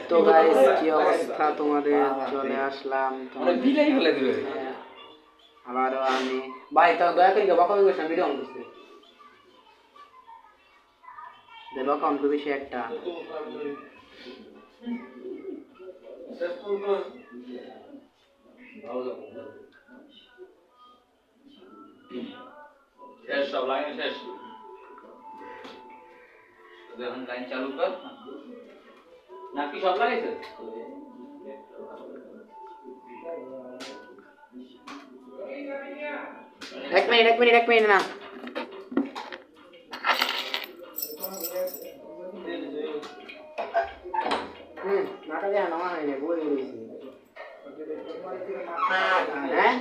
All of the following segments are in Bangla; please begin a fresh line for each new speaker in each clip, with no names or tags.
তো গাইস কি অবস্থা তোমাদের, চলে আসলাম আবারও আমি। ভাই তো দয়া করে বকা করিস না, ভিডিও অন করছি দেবো কম তো বেশি একটা
শেষ, সব লাইন শেষ। এখন লাইন চালু কর নাকি সব লাগাইছে?
এক মিনিট না নাটা দেয়া নেওয়া হয়নি, বলে দিয়েছি। হ্যাঁ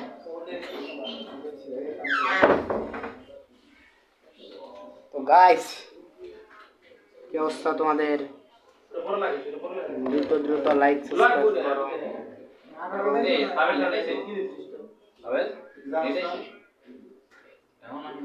তো গাইস কি অবস্থা তোমাদের, দ্রুত লাইক সাবস্ক্রাইব করো।
এই পাবেল লাগাইছে পাবেল লাগাইছে এমন আমি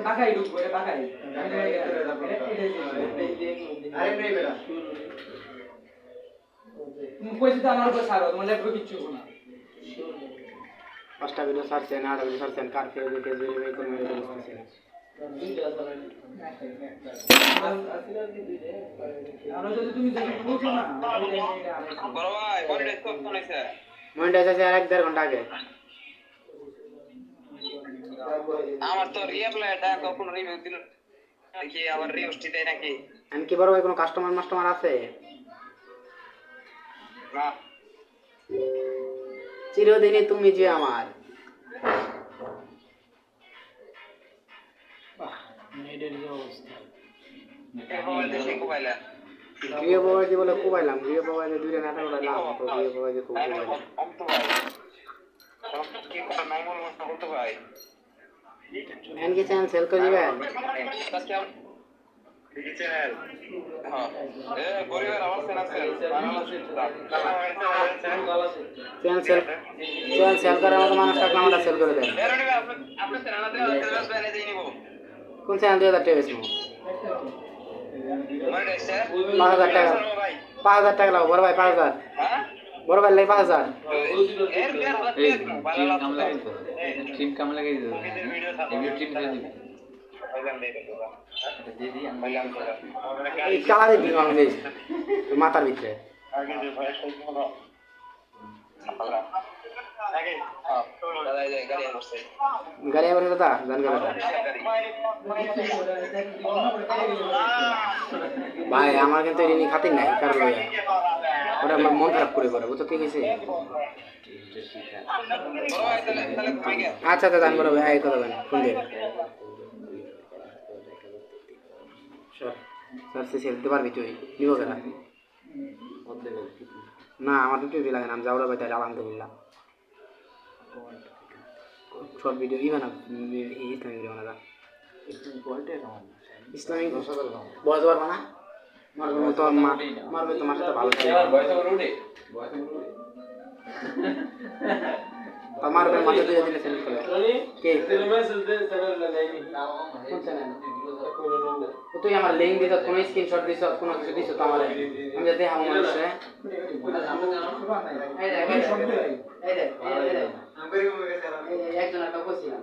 বাকাই ঢুকবো, এটা বাকাই আরে নেই বেটা তুমি পয়সা তো আমার উপর ছাড়ো, তোমার লাগবে কিচ্ছু না।
5টা ভিডিও ছাড়ছেন, 8টা ভিডিও ছাড়ছেন, কার ফেরত দিতে ভেরিফাই করে মেরে বসতেছেন।
আমরা যদি তুমি দেখে বুঝছো না
বড় ভাই মনিটাইজ করতে নাইছে,
মনিটাইজ আছে আর 1.5 ঘন্টা আগে।
আমার তো রিপ্লাইটা কখন রিভিউ দিল নাকি আবার রিউস্টি দেয় নাকি?
আমি কি বড় ভাই কোনো কাস্টমার আছে?
না
চিরদিনই তুমি যে আমার। নেটের যে অবস্থা, গৃহ বাবাজি বলে কুবাইলাম, গৃহ বাবাজি 2টা নাটক উড়াইলাম, তো গৃহ বাবাজি খুব কুবাইলাম। এনকে চ্যানেল সেল করে দিবেন? চ্যানেল সেল করার মতো মানুষ থাকলে আমাদের সেল করে দেন। কোন চ্যানেল 2000 টাকা বেচবো? 5000 টাকা, 5000 টাকা লাও বড় ভাই, 5000 বড় ভাই, 5000
টিম কাম লাগাই দিও, এই টিম দিয়ে দিবি
এই কালারে দিন আমি মাথার ভিতরে গাড়ি আবার দাদা গান গাড়ি ভাই আমার কিন্তু এর খাতির নাই, কারণ ওটা আমার মন খারাপ করে করে বুঝতে গেছে। আচ্ছা দাদা আমি বড় ভাই কথা বলেন ফোন দিয়ে স্যার সে সেল দিতে পারবি তুই নিব কেনা? না আমার তো টিভি লাগে না, আমি যাওয়ার বাইতে আলহামদুলিল্লাহ short video even Islamic video বানাবা, ইসলামিক বয়স পারবো না, মারবে তো মারবে তোমার সাথে ভালো মারবে মাথা দিয়ে দিলে সেল করে কে তুই আমার লিঙ্ক দিছ, কোন স্ক্রিনশট দিছ, কোন কিছু দিছ তো আমার আমি যাতে আমার মানুষে একজন একটা বলছিলাম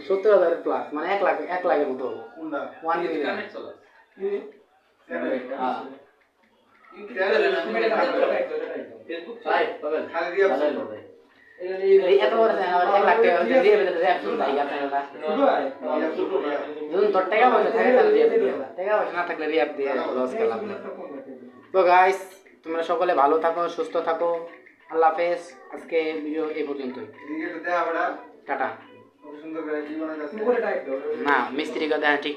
$70,000 মানে 1 লাখের মতো হবো। 1 মিলিয়ন এত বড় 1 লাখ টাকা দিয়ে র্যাপ শুনতে তোর টাকা পয়সা থাকে তাহলে টাকা পয়সা না থাকলে র্যাপ দিয়ে লস খেলাম। তো গাইস তোমরা সকলে ভালো থাকো, সুস্থ থাকো, আল্লাহ হাফেজ। আজকে ভিডিও এই পর্যন্তই, টাটা।
তুমি করে টাইপ দাও
না মিস্ত্রি কথা ঠিক